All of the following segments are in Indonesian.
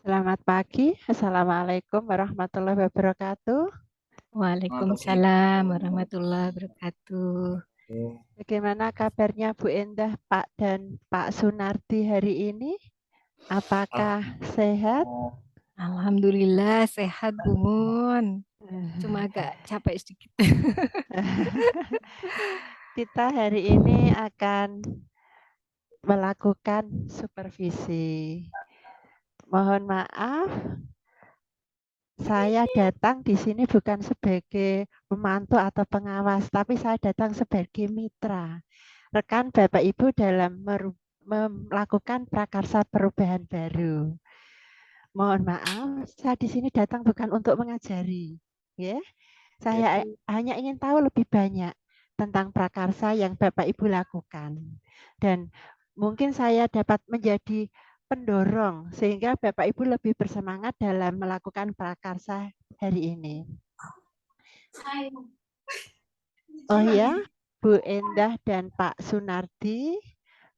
Selamat pagi. Assalamualaikum warahmatullahi wabarakatuh. Waalaikumsalam warahmatullahi wabarakatuh. Bagaimana kabarnya Bu Endah, Pak dan Pak Sunardi hari ini? Apakah sehat? Alhamdulillah sehat Bu Mun. Cuma agak capek sedikit. Kita hari ini akan melakukan supervisi. Mohon maaf, saya datang di sini bukan sebagai pemantau atau pengawas, tapi saya datang sebagai mitra. Rekan Bapak Ibu dalam melakukan prakarsa perubahan baru. Mohon maaf, saya di sini datang bukan untuk mengajari, ya. Saya hanya ingin tahu lebih banyak tentang prakarsa yang Bapak Ibu lakukan. Dan mungkin saya dapat menjadi pendorong sehingga Bapak Ibu lebih bersemangat dalam melakukan prakarsa hari ini. Oh ya, Bu Endah dan Pak Sunardi,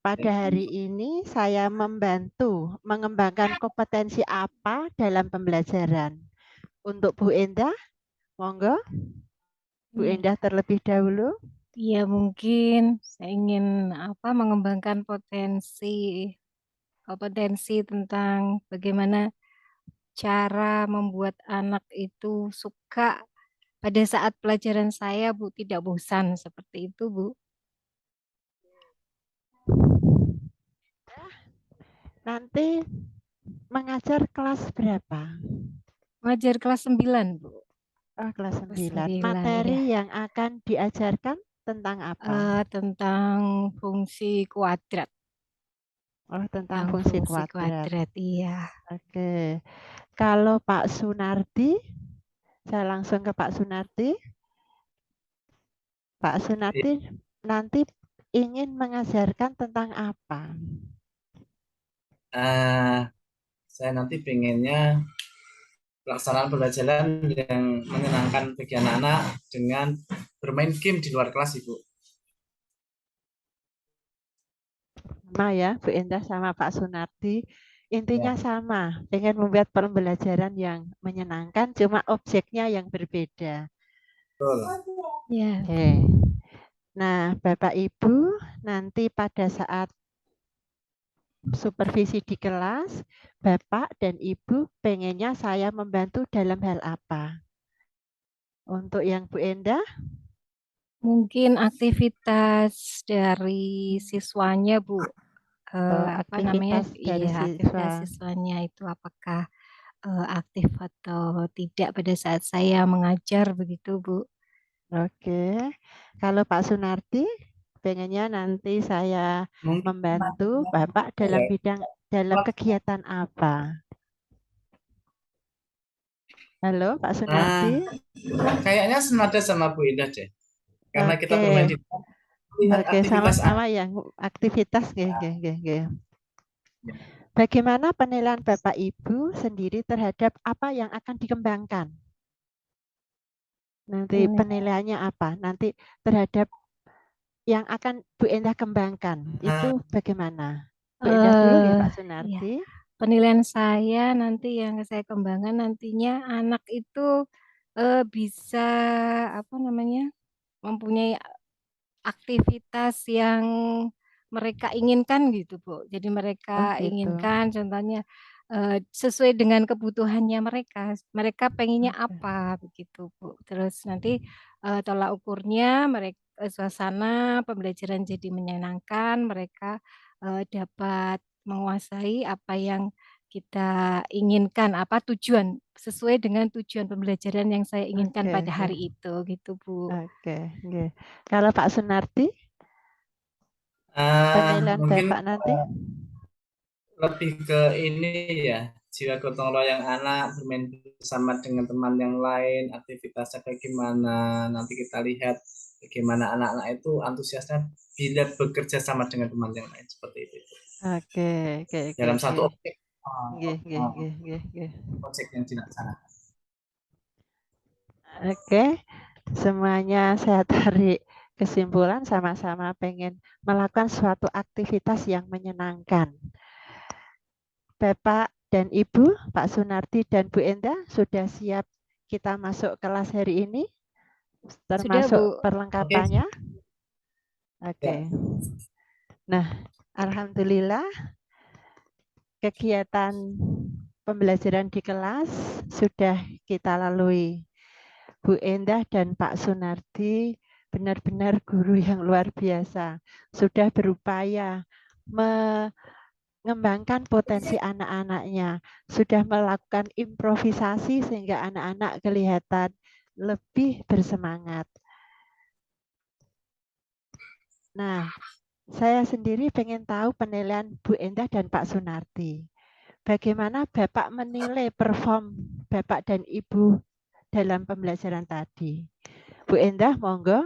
pada hari ini saya membantu mengembangkan kompetensi apa dalam pembelajaran. Untuk Bu Endah, monggo. Bu Endah terlebih dahulu. Ya mungkin saya ingin mengembangkan kompetensi tentang bagaimana cara membuat anak itu suka pada saat pelajaran saya, Bu, tidak bosan seperti itu, Bu. Nanti mengajar kelas berapa? Mengajar kelas 9, Bu. Oh, kelas Kelas 9. 9 ya. Materi yang akan diajarkan tentang apa? Tentang fungsi kuadrat. Oh, tentang Yang fungsi fungsi kuadrat. kuadrat, iya. Oke. Kalau Pak Sunardi, saya langsung ke Pak Sunardi. Pak Sunardi nanti ingin mengajarkan tentang apa? Saya nanti pengennya pelaksanaan pembelajaran yang menyenangkan bagi anak-anak dengan bermain game di luar kelas, Ibu. Sama ya, Bu Endah sama Pak Sunardi. Intinya Ya. sama, ingin membuat pembelajaran yang menyenangkan, cuma objeknya yang berbeda. Betul. Ya. Oke. Nah, Bapak Ibu, nanti pada saat supervisi di kelas, Bapak dan Ibu pengennya saya membantu dalam hal apa? Untuk yang Bu Endah? Mungkin aktivitas dari siswanya, Bu. Aktivitas dari Aktivitas siswa. siswanya itu apakah aktif atau tidak pada saat saya mengajar begitu, Bu. Oke. Kalau Pak Sunardi, pengennya nanti saya Mungkin membantu Bapak dalam dalam kegiatan apa? Halo, Pak Sunardi. kayaknya senada sama Bu Indah deh. Karena kita Oke. bermain di lihat Oke, aktivitas sama-sama yang aktivitas. Bagaimana penilaian Bapak Ibu sendiri terhadap apa yang akan dikembangkan? Nanti penilaiannya apa? Nanti terhadap yang akan Bu Endah kembangkan, itu bagaimana? Bu Endah dulu ya Pak Ya, Sunardi. penilaian saya nanti yang saya kembangkan nantinya anak itu bisa mempunyai aktivitas yang mereka inginkan gitu, Bu. Jadi Oh mereka gitu. inginkan contohnya sesuai dengan kebutuhannya mereka. Mereka pengennya Oke. apa begitu, Bu. Terus nanti tolak ukurnya mereka suasana pembelajaran jadi menyenangkan, mereka dapat menguasai apa yang kita inginkan, apa tujuan sesuai dengan tujuan pembelajaran yang saya inginkan pada Oke. hari itu gitu, Bu. Oke. Kalau Pak Sunardi, Ah, penilaian mungkin Bapak nanti? lebih ke ini ya, jiwa gotong royong anak, bermain bersama dengan teman yang lain, aktivitasnya kayak gimana. Nanti kita lihat bagaimana anak-anak itu antusiasnya bila bekerja sama dengan teman yang lain seperti itu. Oke. Dalam satu objek, objek yang dilaksanakan. Oke. Semuanya saya tarik kesimpulan sama-sama pengen melakukan suatu aktivitas yang menyenangkan. Bapak dan Ibu, Pak Sunarti dan Bu Enda sudah siap kita masuk kelas hari ini? Sudah, Termasuk Bu. Oke, perlengkapannya? ya. Oke. Nah, alhamdulillah kegiatan pembelajaran di kelas sudah kita lalui. Bu Endah dan Pak Sunardi benar-benar guru yang luar biasa. Sudah berupaya mengembangkan potensi anak-anaknya. Sudah melakukan improvisasi sehingga anak-anak kelihatan lebih bersemangat. Nah, saya sendiri pengen tahu penilaian Bu Endah dan Pak Sunardi. Bagaimana Bapak menilai perform Bapak dan Ibu dalam pembelajaran tadi? Bu Endah, monggo.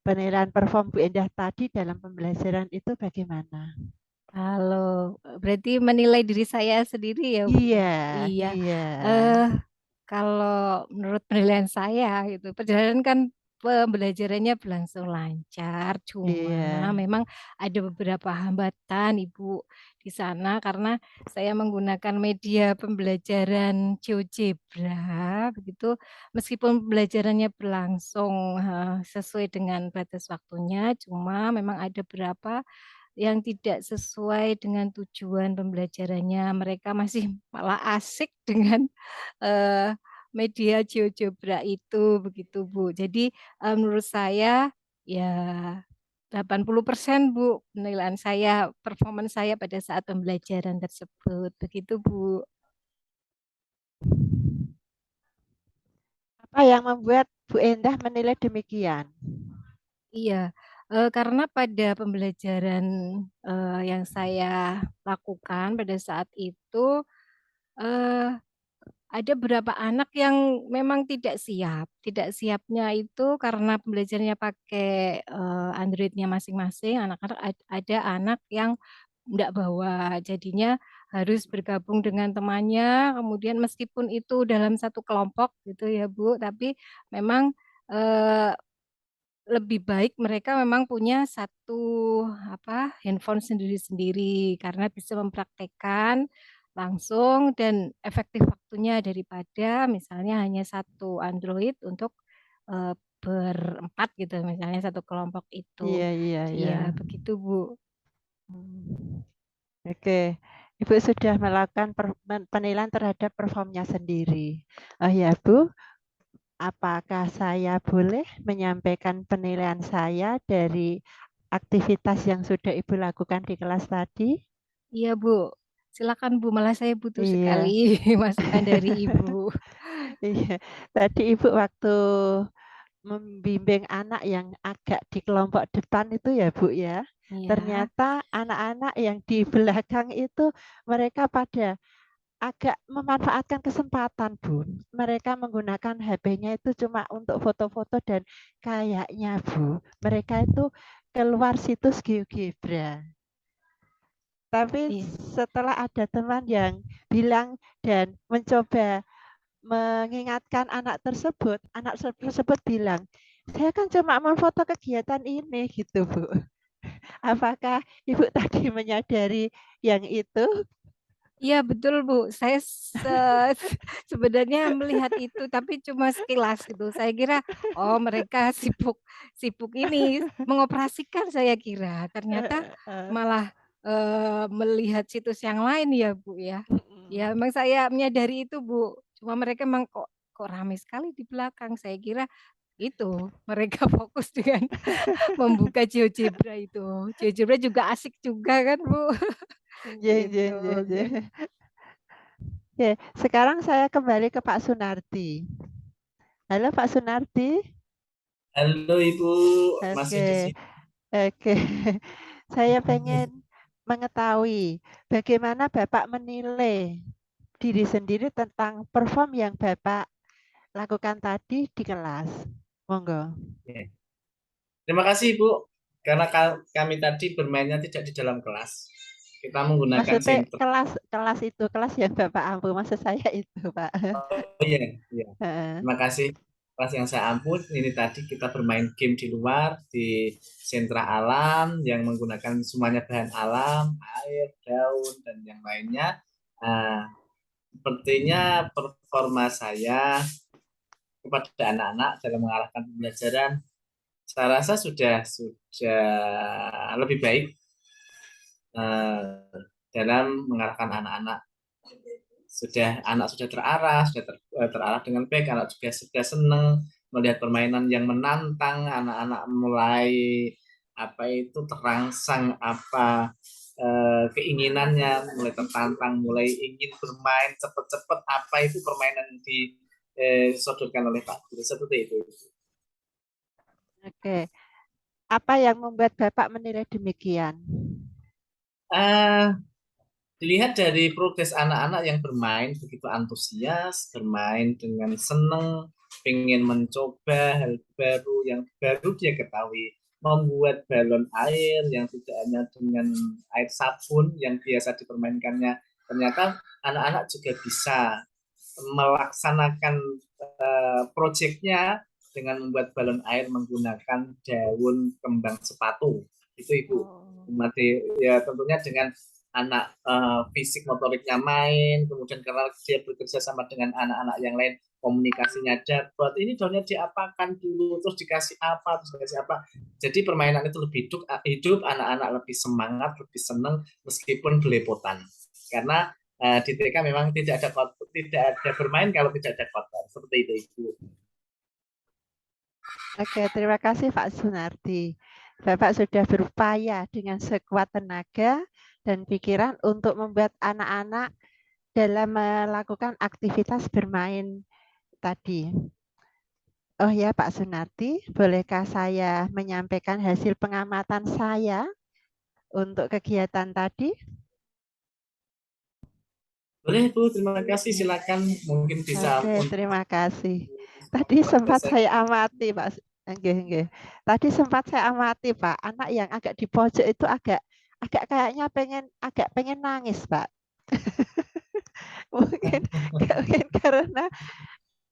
Penilaian perform Bu Endah tadi dalam pembelajaran itu bagaimana? Kalau berarti menilai diri saya sendiri ya, Bu? Iya, Iya. iya. Kalau menurut penilaian saya gitu, perjalanan kan pembelajarannya berlangsung lancar, cuma Iya. memang ada beberapa hambatan Ibu di sana karena saya menggunakan media pembelajaran GeoGebra begitu, meskipun pembelajarannya berlangsung sesuai dengan batas waktunya, cuma memang ada beberapa yang tidak sesuai dengan tujuan pembelajarannya. Mereka masih malah asik dengan media GeoGebra itu, begitu, Bu. Jadi, menurut saya, ya 80% Bu, penilaian saya, performance saya pada saat pembelajaran tersebut, begitu, Bu. Apa yang membuat Bu Endah menilai demikian? Iya, karena pada pembelajaran, yang saya lakukan pada saat itu, eee ada beberapa anak yang memang tidak siap. Tidak siapnya itu karena pembelajarannya pakai, Android-nya masing-masing, anak-anak ada anak yang nggak bawa. Jadinya harus bergabung dengan temannya, kemudian meskipun itu dalam satu kelompok gitu ya, Bu, tapi memang, eee, lebih baik mereka memang punya satu, handphone sendiri-sendiri karena bisa mempraktekkan langsung dan efektif waktunya daripada misalnya hanya satu Android untuk, berempat gitu misalnya satu kelompok itu. Iya, iya, iya. Iya begitu, Bu. Oke, Ibu sudah melakukan penilaian terhadap performnya sendiri. Oh ya, Bu, apakah saya boleh menyampaikan penilaian saya dari aktivitas yang sudah Ibu lakukan di kelas tadi? Iya, Bu. Silakan, Bu, malah saya butuh Iya. sekali masukan dari Ibu. Iya, tadi Ibu waktu membimbing anak yang agak di kelompok depan itu ya Bu ya, Iya. ternyata anak-anak yang di belakang itu mereka pada agak memanfaatkan kesempatan Bu. Mereka menggunakan HP-nya itu cuma untuk foto-foto dan kayaknya Bu, mereka itu keluar situs GeoGebra. Tapi Iya. setelah ada teman yang bilang dan mencoba mengingatkan anak tersebut bilang, "Saya kan cuma memfoto kegiatan ini," gitu, Bu. Apakah Ibu tadi menyadari yang itu? Iya betul, Bu. Saya sebenarnya melihat itu, tapi cuma sekilas gitu. Saya kira, oh mereka sibuk sibuk ini, mengoperasikan saya kira. Ternyata malah, melihat situs yang lain ya, Bu, ya. Ya memang saya menyadari itu, Bu. Cuma mereka memang kok ramai sekali di belakang. Saya kira itu, mereka fokus dengan membuka GeoGebra itu. GeoGebra juga asik juga kan, Bu. Nggih, nggih, Gitu, nggih, oke. nggih. Oke, sekarang saya kembali ke Pak Sunardi. Halo Pak Sunardi. Halo Ibu, masih di Oke, sini. oke. Saya pengen mengetahui bagaimana Bapak menilai diri sendiri tentang perform yang Bapak lakukan tadi di kelas. Monggo. Oke. Terima kasih Ibu, karena kami tadi bermainnya tidak di dalam kelas. Kita menggunakan Maksudnya sinter. kelas itu, kelas yang Bapak ampu, maksud saya itu, Pak. Oh iya, iya. Heeh. Terima kasih. Kelas yang saya ampun, ini tadi kita bermain game di luar, di sentra alam, yang menggunakan semuanya bahan alam, air, daun, dan yang lainnya. Nah, sepertinya performa saya kepada anak-anak dalam mengarahkan pembelajaran, saya rasa sudah lebih baik dalam mengarahkan anak-anak. Anak sudah terarah, terarah dengan baik, anak juga sudah senang melihat permainan yang menantang, anak-anak mulai terangsang keinginannya, mulai tertantang, mulai ingin bermain cepat-cepat apa itu permainan yang disodorkan oleh Pak Guru, seperti itu. Oke. Apa yang membuat Bapak menilai demikian? Dilihat dari progres anak-anak yang bermain begitu antusias, bermain dengan senang, ingin mencoba hal baru yang baru dia ketahui, membuat balon air yang tidak hanya dengan air sabun yang biasa dipermainkannya, ternyata anak-anak juga bisa melaksanakan proyeknya dengan membuat balon air menggunakan daun kembang sepatu. Itu Ibu. Ya tentunya dengan anak fisik motoriknya main, kemudian karena dia bekerja sama dengan anak-anak yang lain, komunikasinya dapat. Ini daunnya diapakan dulu, terus dikasih apa, terus dikasih apa. Jadi permainan itu lebih hidup, anak-anak lebih semangat, lebih senang meskipun belepotan. Karena di TK memang tidak ada bermain kalau tidak ada kotor. Seperti itu Ibu. Oke, terima kasih Pak Sunardi. Bapak sudah berupaya dengan sekuat tenaga dan pikiran untuk membuat anak-anak dalam melakukan aktivitas bermain tadi. Oh ya Pak Sunardi, bolehkah saya menyampaikan hasil pengamatan saya untuk kegiatan tadi? Boleh Bu, terima kasih. Silakan mungkin bisa. Oke, terima kasih. Tadi sempat saya amati Pak. Tadi sempat saya amati Pak, anak yang agak di pojok itu agak kayaknya pengen nangis Pak. mungkin karena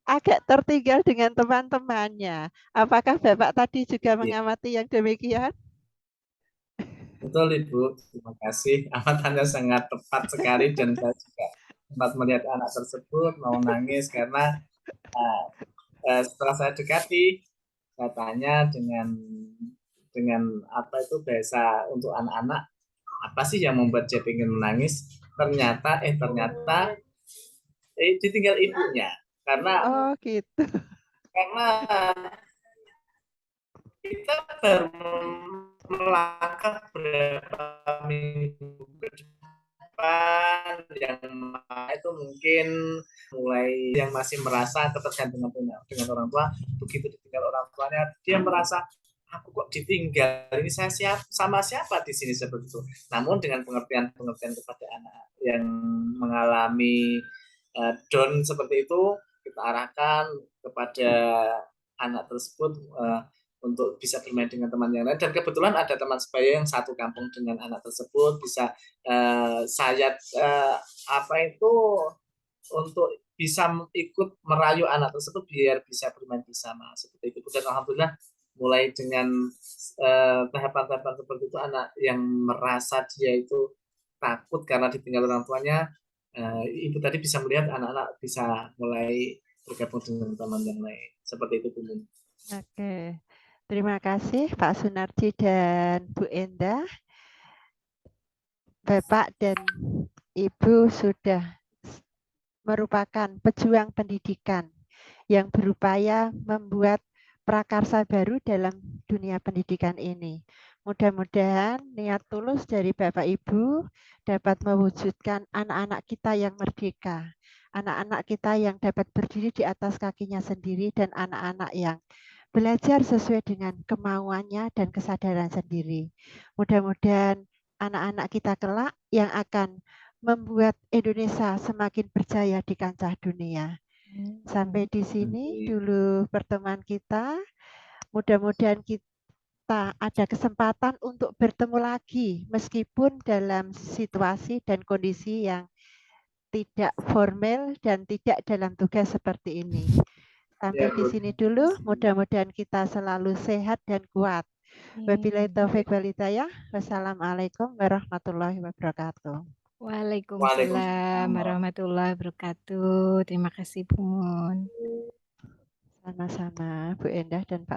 agak tertinggal dengan teman-temannya. Apakah Bapak tadi juga mengamati yang demikian? Betul Ibu, terima kasih. Amatannya sangat tepat sekali dan saya juga sempat melihat anak tersebut mau nangis karena setelah saya dekati, saya tanya dengan apa itu bahasa untuk anak-anak, apa sih yang membuat dia ingin menangis? Ternyata ditinggal ibunya karena gitu. Karena kita baru melangkah berapa minggu ke depan, yang itu mungkin mulai yang masih merasa ketergantungan dengan orang tua, begitu ditinggal orang tuanya dia merasa aku kok ditinggal, ini saya sama siapa di sini, seperti itu. Namun dengan pengertian kepada anak yang mengalami down seperti itu, kita arahkan kepada anak tersebut untuk bisa bermain dengan teman yang lain, dan kebetulan ada teman sebaya yang satu kampung dengan anak tersebut, bisa untuk bisa ikut merayu anak tersebut biar bisa bermain bersama, seperti itu. Dan alhamdulillah mulai dengan tahapan-tahapan seperti itu, anak yang merasa dia itu takut karena ditinggal orang tuanya, ibu tadi bisa melihat anak-anak bisa mulai bergabung dengan teman yang lain, seperti itu Bu. Oke, terima kasih Pak Sunardi dan Bu Endah. Bapak dan Ibu sudah merupakan pejuang pendidikan yang berupaya membuat prakarsa baru dalam dunia pendidikan ini. Mudah-mudahan niat tulus dari Bapak Ibu dapat mewujudkan anak-anak kita yang merdeka, anak-anak kita yang dapat berdiri di atas kakinya sendiri, dan anak-anak yang belajar sesuai dengan kemauannya dan kesadaran sendiri. Mudah-mudahan anak-anak kita kelak yang akan membuat Indonesia semakin berjaya di kancah dunia. Sampai di sini dulu pertemuan kita. Mudah-mudahan kita ada kesempatan untuk bertemu lagi meskipun dalam situasi dan kondisi yang tidak formal dan tidak dalam tugas seperti ini. Sampai di sini dulu, mudah-mudahan kita selalu sehat dan kuat. Wabillahi taufiq wal hidayah. Wassalamualaikum warahmatullahi wabarakatuh. Waalaikumsalam warahmatullahi wabarakatuh. Terima kasih Bu Mun. Sama-sama Bu Endah dan Pak